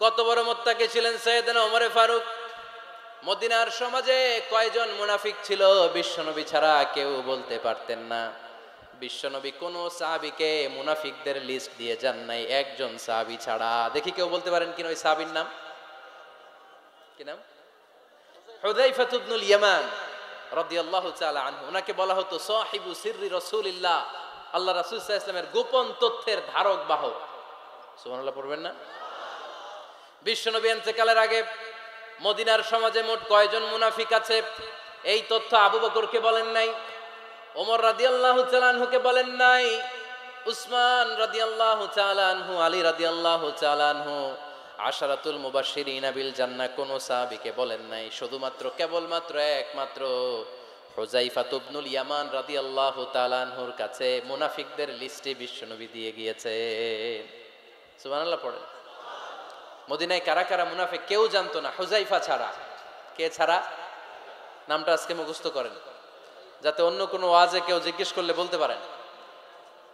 কত বড় মুত্তাকি ছিলেন সাইয়েদনা ওমর ফারুক। মদিনার সমাজে কয়জন মুনাফিক ছিল বিশ্বনবী ছাড়া কেউ বলতে পারতেন না। বিশ্বনবী কোন সাহাবীকে মুনাফিকদের লিস্ট দিয়ে যান নাই, একজন সাহাবী ছাড়া। দেখি কেউ বলতে পারেন কিনা ওই সাহাবীর নাম কি? নাম হুযায়ফা ইবনুল ইয়ামান রাদিয়াল্লাহু তাআলা আনহু। ওনাকে বলা হতো সাহিবু সিররি রাসূলিল্লাহ, আল্লাহ রাসূল সাল্লাল্লাহু আলাইহি ওয়াসাল্লামের গোপন তথ্যের ধারক বাহক। সুবহানাল্লাহ পড়বেন না? বিশ্বনবী ইন্তেকালের আগে মদিনার সমাজে মোট কয়জন মুনাফিক আছে এই তথ্য আবু বকরকে বলেন নাই, ওমর রাদিয়াল্লাহু তাআলা আনহুকে বলেন নাই, উসমান রাদিয়াল্লাহু তাআলা আনহু, আলী রাদিয়াল্লাহু তাআলা আনহু, আশারাতুল মুবাশশিরিনা বিল জান্নাহ কোন সাহাবীকে বলেন নাই। শুধুমাত্র কেবলমাত্র একমাত্র হুযায়ফা ইবনুল ইয়ামান রাদিয়াল্লাহু তাআলা আনহুর কাছে মুনাফিকদের লিস্টে বিশ্বনবী দিয়ে গিয়েছেন। সুবহানাল্লাহ পড়েন। মদিনায় কারা কারা মুনাফিক কেউ জানতো না হুযায়ফা ছাড়া। কে ছাড়া? নামটা আজকে মুখস্থ করেন, যাতে অন্য কোনো ওয়াজে কেউ জিজ্ঞেস করলে বলতে পারেন।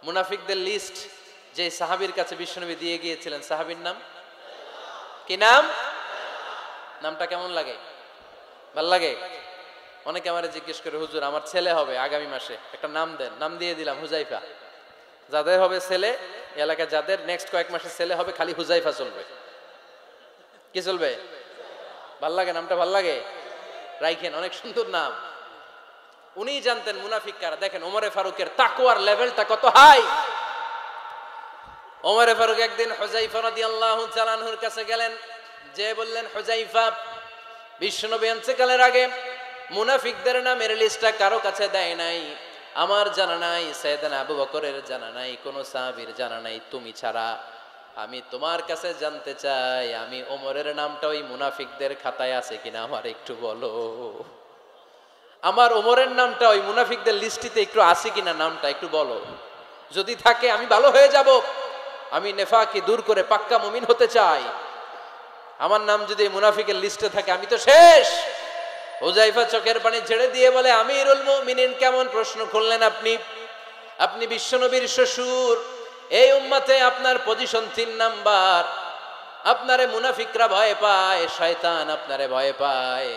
মুনাফিকদের লিস্ট যে সাহাবীর কাছে বিশ্বনবী দিয়ে গিয়েছিলেন, সাহাবীর নাম কি? নাম নামটা কেমন লাগে? ভাল লাগে? অনেকে আমারে জিজ্ঞেস করে, হুজুর আমার ছেলে হবে আগামী মাসে, একটা নাম দেন। নাম দিয়ে দিলাম হুযায়ফা। যাদের হবে ছেলে, এলাকায় যাদের নেক্সট কয়েক মাসে ছেলে হবে, খালি হুযায়ফা চলবে। কি চলবে? ভাল লাগে? নামটা ভাল লাগে? রাইখেন, অনেক সুন্দর নাম। উনি জানতেন মুনাফিক কারা। দেখেন ওমরে ফারুকের তাকওয়ার লেভেলটা কত হাই। ওমরে ফারুক একদিন হুযায়ফা রাদিয়াল্লাহু তাআলা আনহুর কাছে গেলেন, যে বললেন, হুযায়ফা, বিশ্বনবী ইন্তেকালের আগে মুনাফিকদের নামের লিস্টটা কারো কাছে দেয় নাই, আমার জানা নাই, সাইয়েদনা আবু বকরের জানা নাই, কোন সাহাবীর জানা নাই, তুমি ছাড়া। আমি তোমার কাছে জানতে চাই, আমি ওমরের নামটা ওই মুনাফিকদের খাতায় আছে কিনা আমার একটু বলো। আমার ওমরের নামটা ওই মুনাফিকদের লিস্টিতে একটু আছে কিনা, নামটা একটু বলো। যদি থাকে আমি ভালো হয়ে যাব, আমি নেফাকি দূর করে পাক্কা মুমিন হতে চাই। আমার নাম যদি মুনাফিকের লিস্টে থাকে আমি তো শেষ। হুযায়ফা চোখের পানি ছেড়ে দিয়ে বলে, আমিরুল মুমিনিন, কেমন প্রশ্ন করলেন আপনি? আপনি বিশ্বনবীর শ্বশুর, এই উম্মতে আপনার পজিশন 3 নাম্বার। আপনারে মুনাফিকরা ভয় পায়, শয়তান আপনারে ভয় পায়।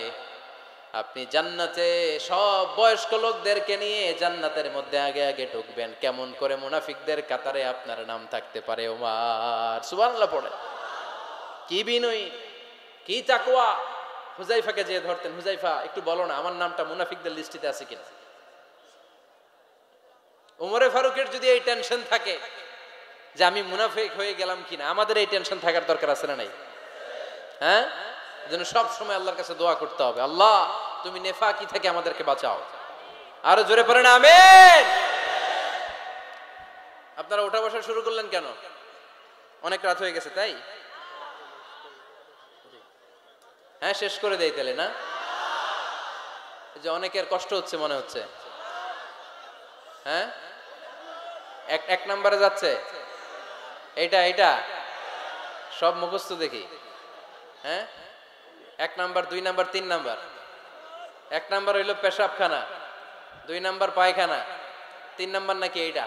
আপনি জান্নাতে সব বয়স্ক লোকদেরকে নিয়ে জান্নাতের মধ্যে আগে আগে ঢুকবেন, কেমন করে মুনাফিকদের কাতারে আপনার নাম থাকতে পারে ওমর? সুবহানাল্লাহ পড়ে। কি বিনয়ী, কি তাকওয়া। হুযায়ফাকে যে ধরতেন, হুযায়ফা একটু বলো না আমার নামটা মুনাফিকদের লিস্টিতে আছে কিনা। ওমরে ফারুকের যদি এই টেনশন থাকে যে আমি মুনাফিক হয়ে গেলাম কিনা, আমাদের এই টেনশন থাকার দরকার আছে না নাই? হ্যাঁ, যেন সব সময় আল্লাহর কাছে দোয়া করতে হবে, আল্লাহ তুমি নেফাকি থেকে আমাদেরকে বাঁচাও। আরো জোরে পড়েন আমিন। আপনারা ওঠা বসা শুরু করলেন কেন? অনেক রাত হয়ে গেছে তাই? হ্যাঁ, শেষ করে দেই তাহলে না? যে অনেকের কষ্ট হচ্ছে মনে হচ্ছে। হ্যাঁ, এক নম্বরে যাচ্ছে এইটা, এইটা সব মুখস্থ দেখি। হ্যাঁ, 1 নাম্বার, 2 নাম্বার, 3 নাম্বার। 1 নাম্বার হইল পেশাবখানা, 2 নাম্বার পায়খানা, 3 নাম্বার নাকি এইটা?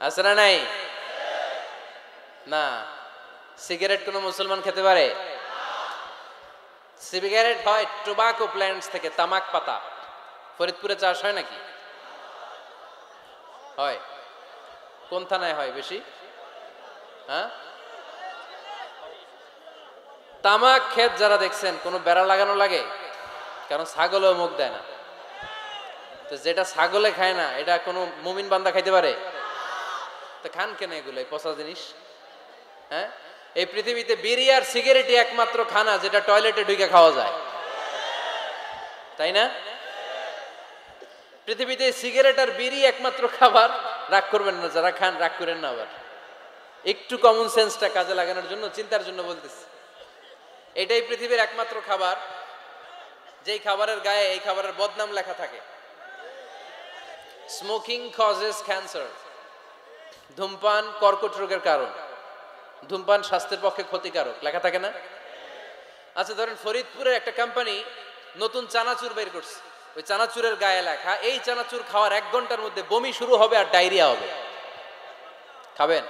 আছে না নাই? না। সিগারেট কোন মুসলমান খেতে পারে? সিগারেট হয় টোবাকো প্ল্যান্টস থেকে, তামাক পাতা। ফরিদপুরে চাষ হয় নাকি? হয়। কোন থানায় হয় বেশি? হ্যাঁ, তামাক ক্ষেত যারা দেখছেন, কোনো বেড়া লাগানো লাগে? কারণ ছাগলেও মুখ দেয় না। তো যেটা ছাগলে খায় না, এটা কোনো মুমিন বান্দা খাইতে পারে? তো খান কেন এগুলো, এই পচা জিনিস? হ্যাঁ, এই পৃথিবীতে বিড়ি আর সিগারেটই একমাত্র খানা যেটা টয়লেটে ঢুকে খাওয়া যায়, তাই না? পৃথিবীতে সিগারেট আর বিড়ি একমাত্র খাবার। রাগ করবেন না যারা খান, রাগ করেন না। আবার একটু কমন সেন্সটা কাজে লাগানোর জন্য, চিন্তার জন্য বলতেছি। এটাই পৃথিবীর একমাত্র খাবার যেই খাবারের গায়ে এই খাবারের বদনাম লেখা থাকে, স্মোকিং কজেস ক্যান্সার। ধূমপান কর্কট রোগের কারণ, ধূমপান স্বাস্থ্যের পক্ষে ক্ষতিকারক, লেখা থাকে না? আচ্ছা ধরেন ফরিদপুরের একটা কোম্পানি নতুন চানাচুর বের করছে, ওই চানাচুরের গায়ে লেখা এই চানাচুর খাওয়ার 1 ঘন্টার মধ্যে বমি শুরু হবে আর ডায়রিয়া হবে। খাবেন?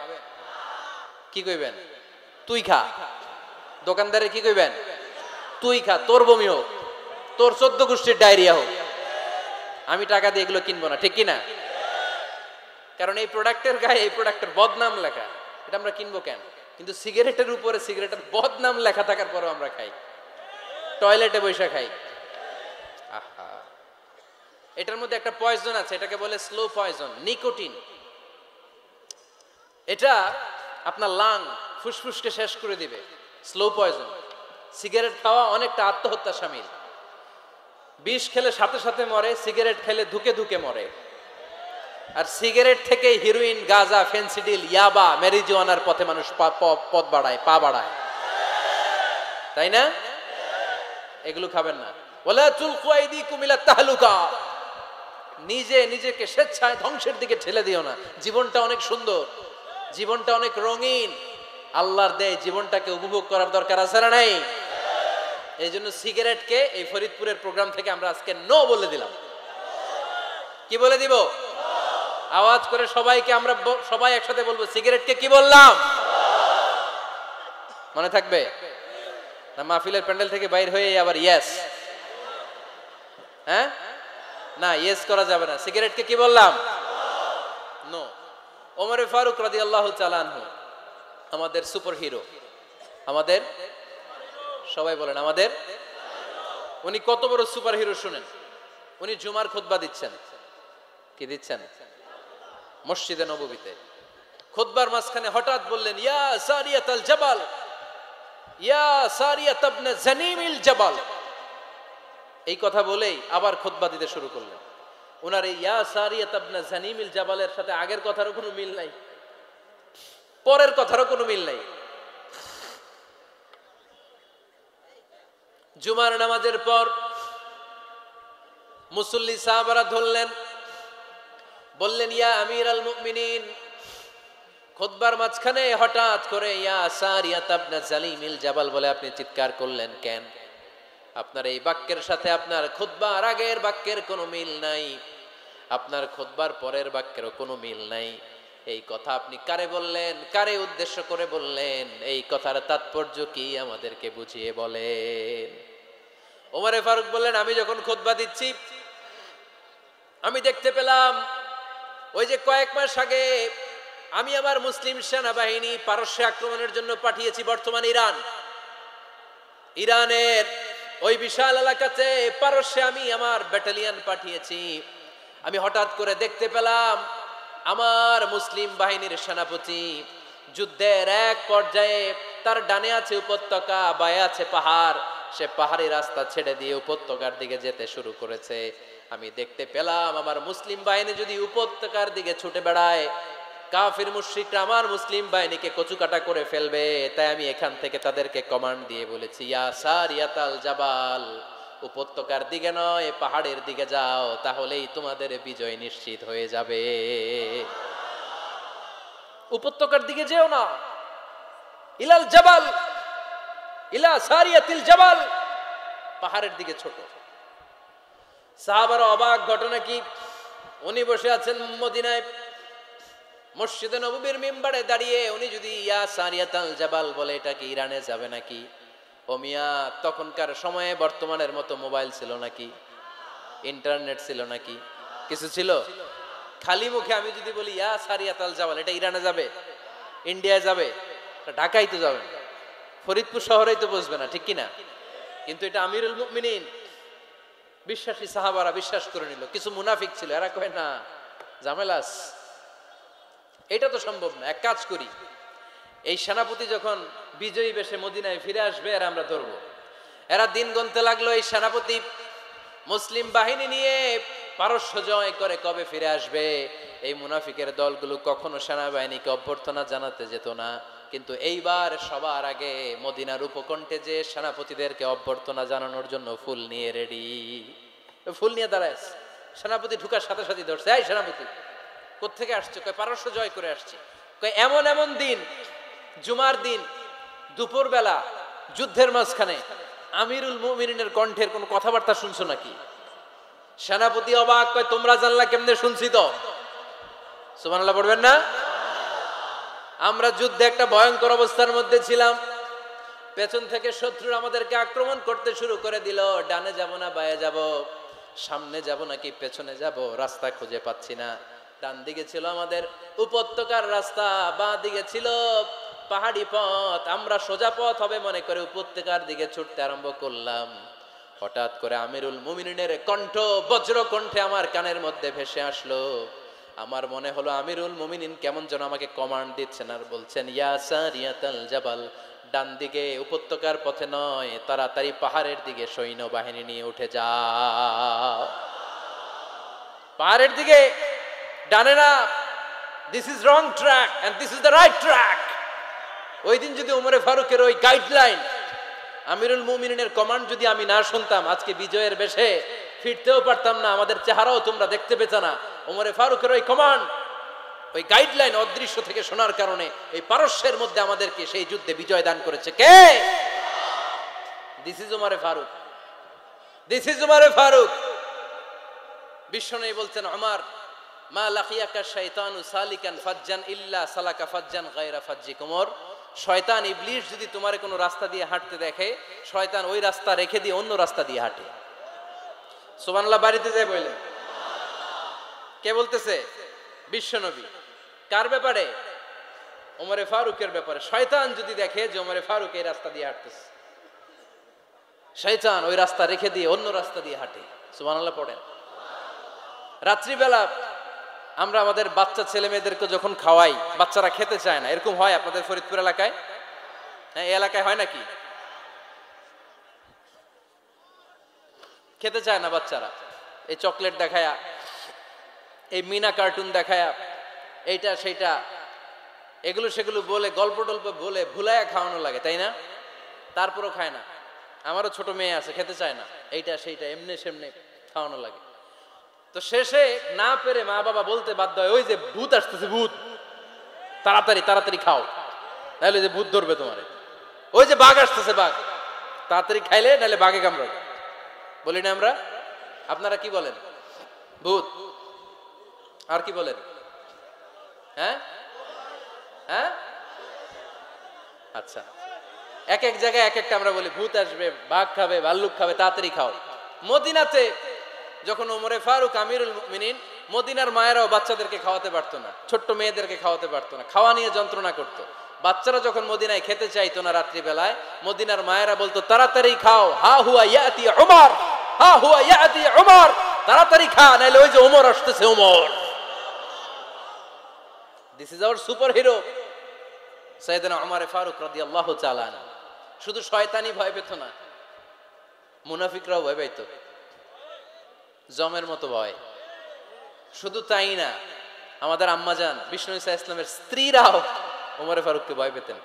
কি কইবেন? তুই খা। দোকানদারে কি কইবেন? তুই খা, তোর বমি হোক, তোর 14 গোষ্ঠীর ডায়রিয়া হোক, আমি টাকা দিয়ে এগুলো কিনবো না, ঠিক কিনা? কারণ এই প্রোডাক্টের গায়ে এই প্রোডাক্টের বদনাম লেখা, এটা আমরা কিনবো কেন? কিন্তু সিগারেটের উপরে সিগারেটের বদনাম লেখা থাকার পরেও আমরা খাই, টয়লেটে বসে খাই। আহা, এটার মধ্যে একটা পয়জন আছে, এটাকে বলে স্লো পয়জন, নিকোটিন। এটা আপনার লাং ফুসফুসকে শেষ করে দিবে, স্লো পয়জন। সিগারেট খাওয়া অনেকটা আত্মহত্যা শামিল। বিষ খেলে সাথে সাথে মরে, সিগারেট খেলে ধুকে ধুকে মরে। আর সিগারেট থেকে হিরোইন, গাঁজা, ফেন্সিডিল, ইয়াবা, ম্যারিজুয়ানার পথে মানুষ পথ বাড়ায়, পা বাড়ায়, তাই না? এগুলো খাবেন না। ওয়ালা তুলকু আইদিকুম ইলা তাহলুকা, নিজে নিজেকে স্বেচ্ছায় ধ্বংসের দিকে ঠেলে দিও না। জীবনটা অনেক সুন্দর, জীবনটা অনেক রঙিন, আল্লাহর দেয় জীবনটাকে উপভোগ করার দরকার আছে না নাই? এই জন্য সিগারেটকে এই ফরিদপুরের প্রোগ্রাম থেকে আমরা আজকে নো বলে দিলাম। কি বলে দিব? আওয়াজ করে সবাইকে আমরা সবাই একসাথে বলবো, সিগারেটকে কি বললাম? মনে থাকবে না? মাহফিলের প্যান্ডেল থেকে বাইর হয়ে আবার ইয়েস, হ্যাঁ না, ইয়েস করা যাবে না। সিগারেটকে কি বললাম? নো। ওমর ফারুক রাদিয়াল্লাহু তাআলা আনহু আমাদের সুপার হিরো, আমাদের সবাই বলেন আমাদের। উনি কত বড় সুপার হিরো শুনেন। উনি জুমার খুতবা দিচ্ছেন। কি দিচ্ছেন? মসজিদে নববীতে। খুতবার মাঝখানে হঠাৎ বললেন, ইয়া সারিয়াতাল জাবাল, ইয়া সারিয়াত ইবনে জানিমিল জাবাল। এই কথা বলেই আবার খুতবা দিতে শুরু করলেন। ওনার এই ইয়া সারিয়াত ইবনে জানিমিল জাবালের সাথে আগের কথারও কোনো মিল নাই, পরের কথারও কোনো মিল নাই। জুমার নামাজের পর মুসল্লি সাহাবারা ধরলেন, বললেন, ইয়া আমিরাল মুমিনিন। খুতবার মাঝখানে হঠাৎ করে ইয়া সারিয়াত ইবনে জালিমিল জাবাল বলে আপনি চিৎকার করলেন কেন? আপনার এই বাক্যের সাথে আপনার খুতবার আগের বাক্যের কোনো মিল নাই, আপনার খুতবার পরের বাক্যেরও কোনো মিল নাই। এই কথা আপনি কারে বললেন? কারে উদ্দেশ্য করে বললেন? এই কথার তাৎপর্য কি আমাদেরকে বুঝিয়ে বলেন। ওমরে ফারুক বললেন, আমি যখন খুতবা দিচ্ছি আমি দেখতে পেলাম ওই যে কয়েক মাস আগে আমি আমার মুসলিম সেনাবাহিনী পারস্যে আক্রমণের জন্য পাঠিয়েছি, বর্তমান ইরানের ওই বিশাল এলাকাতে পারস্যে আমি আমার ব্যাটালিয়ন পাঠিয়েছি। আমি হঠাৎ করে দেখতে পেলাম আমার মুসলিম বাহিনীর সেনাপতি যুদ্ধের এক পর্যায়ে তার ডানে আছে উপত্যকা, বায়ে আছে পাহাড়, সে পাহাড়ি রাস্তা ছেড়ে দিয়ে উপত্যকার দিকে যেতে শুরু করেছে। আমি দেখতে পেলাম আমার মুসলিম বাহিনী যদি উপত্যকার দিকে ছুটে বেড়ায়, কাফির মুশরিকরা আমার মুসলিম বাহিনীকে কচুকাটা করে ফেলবে। তাই আমি এখান থেকে তাদেরকে কমান্ড দিয়ে বলেছি, ইয়া সারিয়াতাল জাবাল, উপত্যকার দিকে নয় পাহাড়ের দিকে যাও, তাহলেই তোমাদের বিজয় নিশ্চিত হয়ে যাবে। উপত্যকার দিকে যেও না, ইলাল জাবাল, ইলা সারিয়াতিল জাবাল, পাহাড়ের দিকে ছোট। সাহাবারা অবাক, ঘটনা কি? উনি বসে আছেন মদিনায় মসজিদে নববীর মিম্বারে দাঁড়িয়ে, উনি যদি ইয়া সারিয়াতাল জাবাল বলে, এটা কি ইরানে যাবে নাকি? ও মিয়া, তখনকার সময়ে বর্তমানের মতো মোবাইল ছিল নাকি? ইন্টারনেট ছিল নাকি? কিছু ছিল? খালি মুখে আমি যদি বলি ইয়া সারিয়াতাল জাবাল, এটা ইরানে যাবে? ইন্ডিয়ায় যাবে? ঢাকায় তো যাবে না, ফরিদপুর শহরেই তো বসবে না, ঠিক কিনা? কিন্তু এটা আমিরুল মুমিনিন বিশ্বাসী সাহাবারা বিশ্বাস করে নিল। কিছু মুনাফিক ছিল, এরা কয় না ঝামেলাস, এটা তো সম্ভব না। এক কাজ করি, এই সেনাপতি যখন বিজয়ী বেশে মদিনায় ফিরে আসবে আর আমরা ধরবো। এরা দিন গুনতে লাগলো, এই সেনাপতি মুসলিম বাহিনী নিয়ে পারস্য জয় করে কবে ফিরে আসবে। এই মুনাফিকের দলগুলো কখনো সেনাবাহিনীকে অভ্যর্থনা জানাতে যেত না, কিন্তু এইবার সবার আগে মদিনার উপকণ্ঠে যে সেনাপতিদেরকে অভ্যর্থনা জানানোর জন্য ফুল নিয়ে রেডি, ফুল নিয়ে দাঁড়ায়। সেনাপতি ঢুকার সাথে সাথে ধরছে, এই সেনাপতি কোত্থেকে আসছে? কয় পারস্য জয় করে আসছে। কয় এমন এমন দিন, জুমার দিন দুপুর বেলা যুদ্ধের মাঝখানে আমিরুল মুমিনিনের কণ্ঠের কোন কথাবার্তা শুনছো নাকি? সেনাপতি অবাক, কয় তোমরা জানলা কেমনে? শুনছি তো। সুবহানাল্লাহ পড়বেন না? আমরা যুদ্ধে একটা ভয়ঙ্কর অবস্থার মধ্যে ছিলাম। পেছন থেকে শত্রু আমাদেরকে আক্রমণ করতে শুরু করে দিল। ডানে যাব না বায়ে যাব, সামনে যাব নাকি পেছনে যাব, রাস্তা খুঁজে পাচ্ছি না। ডান দিকে ছিল আমাদের উপত্যকার রাস্তা, বাঁ দিকে ছিল পাহাড়ি পথ। আমরা সোজা পথ হবে মনে করে উপত্যকার দিকে ছুটতে আরম্ভ করলাম। হঠাৎ করে আমিরুল মুমিনিনের কণ্ঠ বজ্র কণ্ঠে আমার কানের মধ্যে ভেসে আসলো। আমার মনে হলো আমিরুল মুমিনিন কেমন যেন আমাকে কমান্ড দিচ্ছেন আর বলছেন, ইয়া সারিয়াতাল জাবাল, ডান দিকে উপত্যকার পথে নয়, তাড়াতাড়ি পাহাড়ের দিকে সৈন্যবাহিনী নিয়ে উঠে যাও। পাহাড়ের দিকে, ডানে না। This is wrong track and this is the right track. ওই দিন যদি ওমরে ফারুকের ওই গাইডলাইন, আমিরুল মুমিনিনের কমান্ড যদি আমি না শুনতাম, আজকে বিজয়ের বেশে ফিরতেও পারতাম না, আমাদের চেহারাও তোমরা দেখতে পেতে না। ওমরে ফারুকের ওই কমান্ড, ওই গাইডলাইন অদৃশ্য থেকে শোনার কারণে এই পারস্যের মধ্যে আমাদেরকে সেই যুদ্ধে বিজয় দান করেছে কে? দিস ইজ ওমরে ফারুক, দিস ইজ ওমরে ফারুক। বিশ্বনবী বলছেন, ওমর, মা লাকিয়াকা শাইতানু সালিকান ফাজ্জান ইল্লা সালাকা ফাজ্জান গায়রা ফাজ্জিক। ওমর, শয়তান ইবলিস যদি তোমারে কোনো রাস্তা দিয়ে হাঁটতে দেখে, শয়তান ওই রাস্তা রেখে দিয়ে অন্য রাস্তা দিয়ে হাঁটে। সুবহানাল্লাহ বাড়িতে যায় বললেন। কে বলতেছে? বিশ্বনবী। কার ব্যাপারে? ওমরে ফারুকের ব্যাপারে। শয়তান যদি দেখে যে ওমরে ফারুক এই রাস্তা দিয়ে হাঁটতেছে, শয়তান ওই রাস্তা রেখে দিয়ে অন্য রাস্তা দিয়ে হাঁটে। সুবহানাল্লাহ পড়েন। রাত্রিবেলা আমরা আমাদের বাচ্চা ছেলে মেয়েদেরকে যখন খাওয়াই, বাচ্চারা খেতে চায় না, এরকম হয় আপনাদের ফরিদপুর এলাকায়? হ্যাঁ, এই এলাকায় হয় নাকি? খেতে চায় না বাচ্চারা, এই চকলেট দেখায়া, এই মিনা কার্টুন দেখায়া, এইটা সেইটা এগুলো সেগুলো বলে, গল্প টল্প বলে ভুলায়া খাওয়ানো লাগে, তাই না? তারপরও খায় না। আমারও ছোট মেয়ে আছে, খেতে চায় না, এইটা সেইটা এমনি সেমনি খাওয়ানো লাগে। তো শেষে না পেরে মা বাবা বলতে বাধ্য হয়, ওই যে ভূত আসতেছে, ভূত, তাড়াতাড়ি তাড়াতাড়ি খাও, নাহলে যে ভূত ধরবে তোমারে। ওই যে বাঘ আসতেছে, বাঘ, তাড়াতাড়ি খাইলে নাহলে বাঘে কামড়াবে। বলি না আমরা? আপনারা কি বলেন? ভূত। আর কি বলেন? হ্যাঁ হ্যাঁ, আচ্ছা, এক এক জায়গায় এক একটা আমরা বলি, ভূত আসবে, বাঘ খাবে, ভাল্লুক খাবে, তাড়াতাড়ি খাও। মদিনাতে যখন ওমরে ফারুক আমিরুল মুমিনিন, মদিনার মায়েরাও বাচ্চাদেরকে খাওয়াতে পারতো না, ছোট্ট মেয়েদেরকে খাওয়াতে পারতো না, খাওয়া নিয়ে যন্ত্রণা করতো। বাচ্চারা যখন মদিনায় খেতে চাইতো না রাত্রি বেলায়, মদিনার মায়েরা বলতো, তাড়াতাড়ি খাও, হা হুয়া ইয়াতি উমর, হা হুয়া ইয়াতি উমর, তাড়াতাড়ি খা, নাইলে ওই যে ওমর আসতেছে, Omar. This is our superhero সাইয়েদনা ওমর ফারুক রাদিয়াল্লাহু তাআলা আনহু। শুধু শয়তানি ভয় পেত না, মুনাফিকরাও ভয় পাইতো, জমের মতো ভয়। শুধু তাই না, আমাদের আম্মাজান বিষ্ণু ইসা ইসলামের স্ত্রীরাও ওমর ফারুককে ভয় পেতেন।